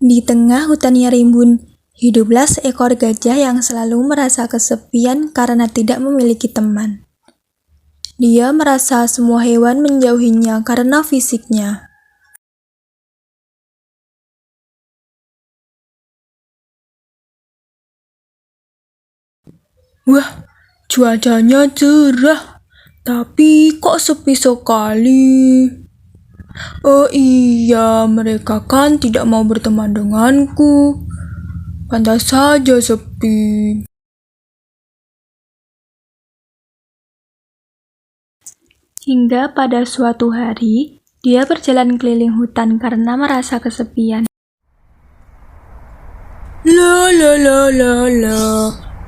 Di tengah hutan yang rimbun, hiduplah seekor gajah yang selalu merasa kesepian karena tidak memiliki teman. Dia merasa semua hewan menjauhinya karena fisiknya. Wah, cuacanya cerah, tapi kok sepi sekali. Oh iya, mereka kan tidak mau berteman denganku. Pantas saja sepi. Hingga pada suatu hari, dia berjalan keliling hutan karena merasa kesepian. La,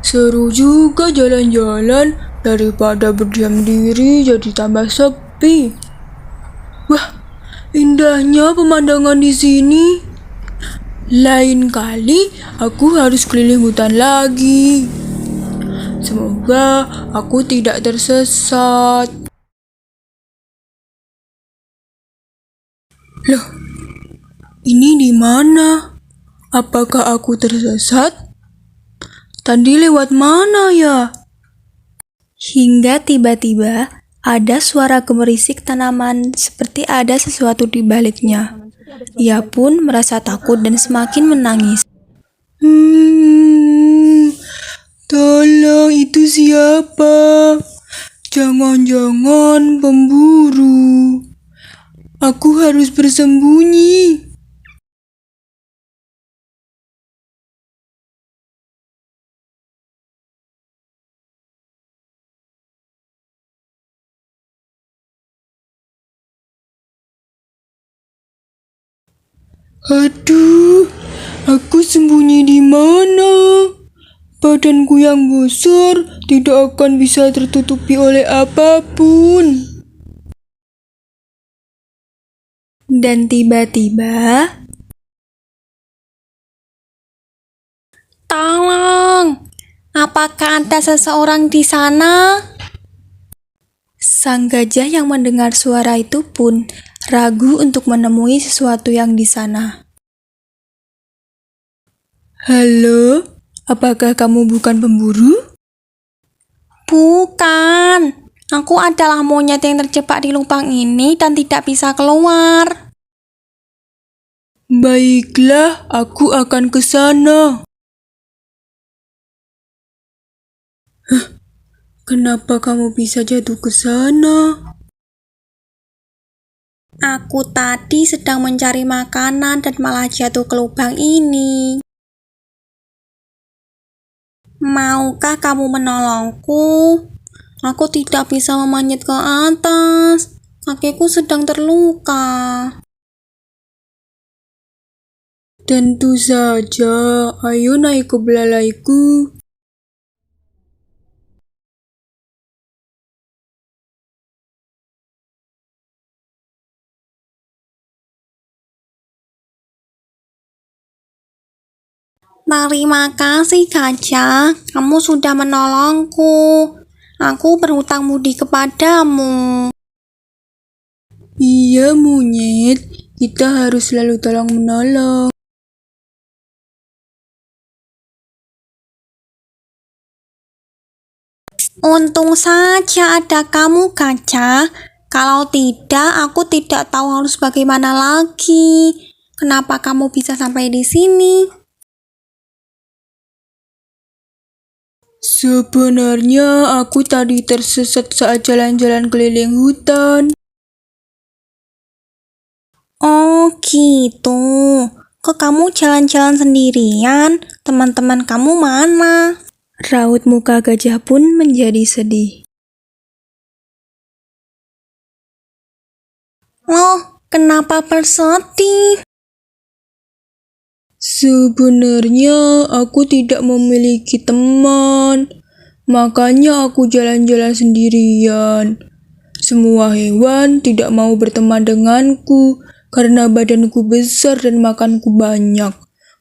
seru juga jalan-jalan daripada berdiam diri jadi tambah sepi. Wah, indahnya pemandangan di sini. Lain kali aku harus keliling hutan lagi. Semoga aku tidak tersesat. Loh, ini di mana? Apakah aku tersesat? Tadi lewat mana ya? Hingga tiba-tiba ada suara gemerisik tanaman seperti ada sesuatu di baliknya. Ia pun merasa takut dan semakin menangis. Tolong, itu siapa? Jangan-jangan pemburu. Aku harus bersembunyi. Aduh, aku sembunyi di mana? Badanku yang besar tidak akan bisa tertutupi oleh apapun. Dan tiba-tiba, "Tolong! Apakah ada seseorang di sana?" Sang gajah yang mendengar suara itu pun ragu untuk menemui sesuatu yang di sana. Halo, apakah kamu bukan pemburu? Bukan, aku adalah monyet yang terjebak di lubang ini dan tidak bisa keluar. Baiklah, aku akan ke sana. Kenapa kamu bisa jatuh ke sana? Aku tadi sedang mencari makanan dan malah jatuh ke lubang ini. Maukah kamu menolongku? Aku tidak bisa memanjat ke atas. Kakiku sedang terluka. Tentu saja, ayo naik ke belalaiku. Terima kasih gajah, kamu sudah menolongku. Aku berhutang budi kepadamu. Iya, monyet, kita harus selalu tolong-menolong. Untung saja ada kamu gajah. Kalau tidak, aku tidak tahu harus bagaimana lagi. Kenapa kamu bisa sampai di sini? Sebenarnya aku tadi tersesat saat jalan-jalan keliling hutan. Oh gitu. Kok kamu jalan-jalan sendirian? Teman-teman kamu mana? Raut muka gajah pun menjadi sedih. Oh, kenapa bersedih? Sebenarnya aku tidak memiliki teman, makanya aku jalan-jalan sendirian. Semua hewan tidak mau berteman denganku karena badanku besar dan makanku banyak.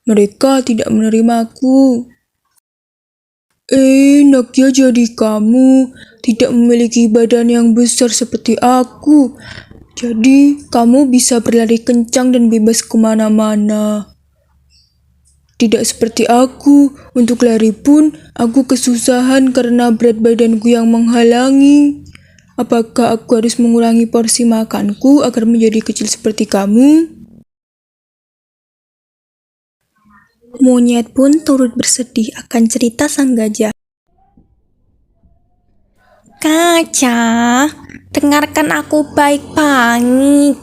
Mereka tidak menerimaku. Enak ya jadi kamu, tidak memiliki badan yang besar seperti aku. Jadi kamu bisa berlari kencang dan bebas kemana-mana. tidak seperti aku. Untuk lari pun, aku kesusahan karena berat badanku yang menghalangi. Apakah aku harus mengurangi porsi makanku agar menjadi kecil seperti kamu? Monyet pun turut bersedih akan cerita sang gajah. Gajah, dengarkan aku baik-baik.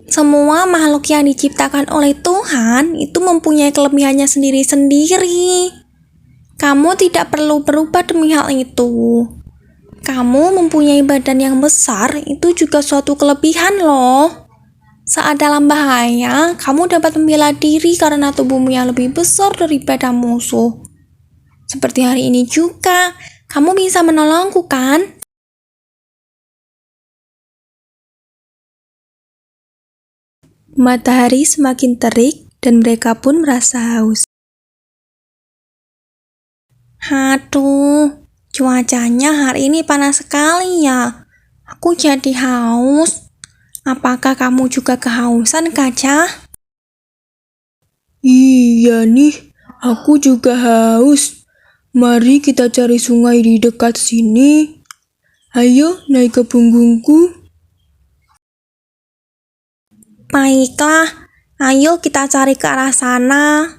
Semua makhluk yang diciptakan oleh Tuhan itu mempunyai kelebihannya sendiri-sendiri. Kamu tidak perlu berubah demi hal itu. Kamu mempunyai badan yang besar itu juga suatu kelebihan loh. Saat dalam bahaya, kamu dapat membela diri karena tubuhmu yang lebih besar daripada musuh. Seperti hari ini juga, kamu bisa menolongku kan? Matahari semakin terik dan mereka pun merasa haus. Aduh, cuacanya hari ini panas sekali ya. Aku jadi haus. Apakah kamu juga kehausan, Gajah? Iya nih, aku juga haus. Mari kita cari sungai di dekat sini. Ayo naik ke punggungku. Baiklah, ayo kita cari ke arah sana.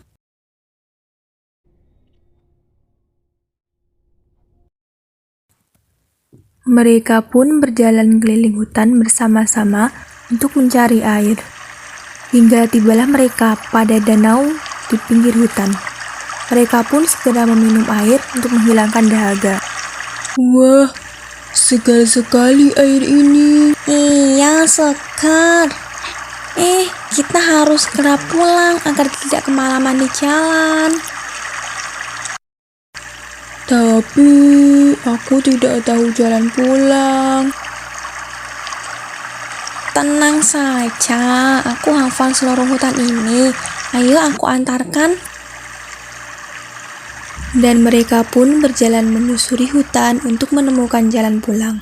Mereka pun berjalan keliling hutan bersama-sama untuk mencari air. Hingga tibalah mereka pada danau di pinggir hutan. Mereka pun segera meminum air untuk menghilangkan dahaga. Wah, segar sekali air ini. Iya, segar. Kita harus segera pulang agar tidak kemalaman di jalan. Tapi aku tidak tahu jalan pulang. Tenang saja, aku hafal seluruh hutan ini. Ayo aku antarkan. Dan mereka pun berjalan menyusuri hutan untuk menemukan jalan pulang.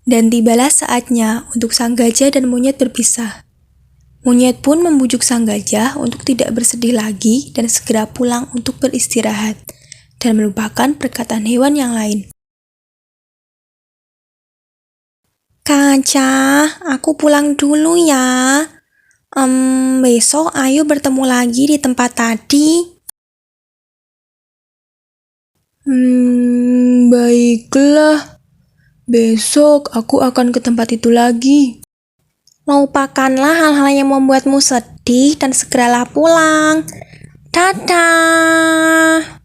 Dan tibalah saatnya untuk sang gajah dan monyet berpisah. Monyet pun membujuk sang gajah untuk tidak bersedih lagi dan segera pulang untuk beristirahat dan melupakan perkataan hewan yang lain. Gajah, aku pulang dulu ya. Besok ayo bertemu lagi di tempat tadi. Baiklah. Besok aku akan ke tempat itu lagi. Lupakanlah hal-hal yang membuatmu sedih dan segeralah pulang. Dadah.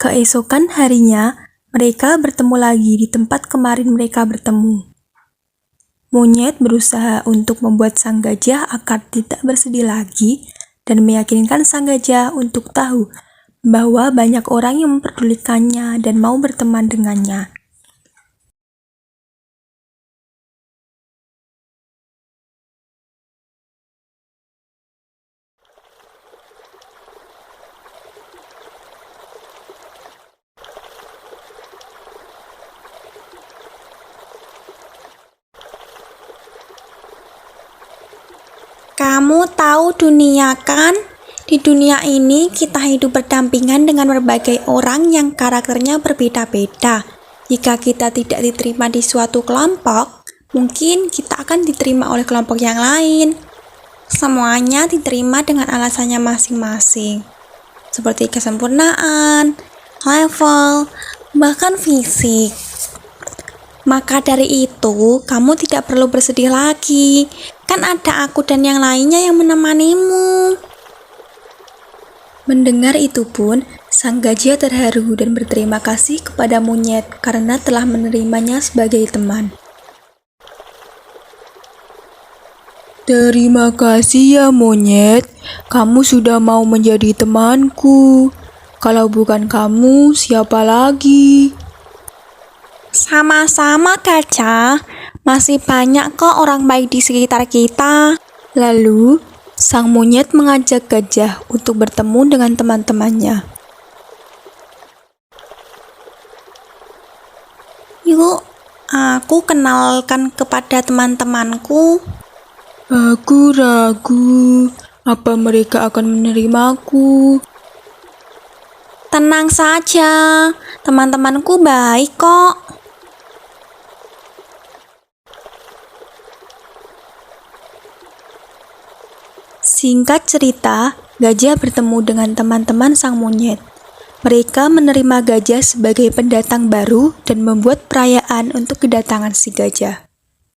Keesokan harinya, mereka bertemu lagi di tempat kemarin mereka bertemu. Monyet berusaha untuk membuat sang gajah agar tidak bersedih lagi dan meyakinkan sang gajah untuk tahu bahwa banyak orang yang memperdulikannya dan mau berteman dengannya. Kamu tahu dunia kan? Di dunia ini kita hidup berdampingan dengan berbagai orang yang karakternya berbeda-beda. Jika kita tidak diterima di suatu kelompok, mungkin kita akan diterima oleh kelompok yang lain. Semuanya diterima dengan alasannya masing-masing, seperti kesempurnaan, level, bahkan fisik. Maka dari itu, kamu tidak perlu bersedih lagi. Kan ada aku dan yang lainnya yang menemanimu. Mendengar itu pun, sang gajah terharu dan berterima kasih kepada monyet karena telah menerimanya sebagai teman. Terima kasih ya monyet, kamu sudah mau menjadi temanku. Kalau bukan kamu, siapa lagi? Sama-sama gajah, masih banyak kok orang baik di sekitar kita. Lalu, sang monyet mengajak gajah untuk bertemu dengan teman-temannya. Yuk, aku kenalkan kepada teman-temanku. Aku ragu, apa mereka akan menerimaku? Tenang saja, teman-temanku baik kok. Singkat cerita, gajah bertemu dengan teman-teman sang monyet. Mereka menerima gajah sebagai pendatang baru dan membuat perayaan untuk kedatangan si gajah.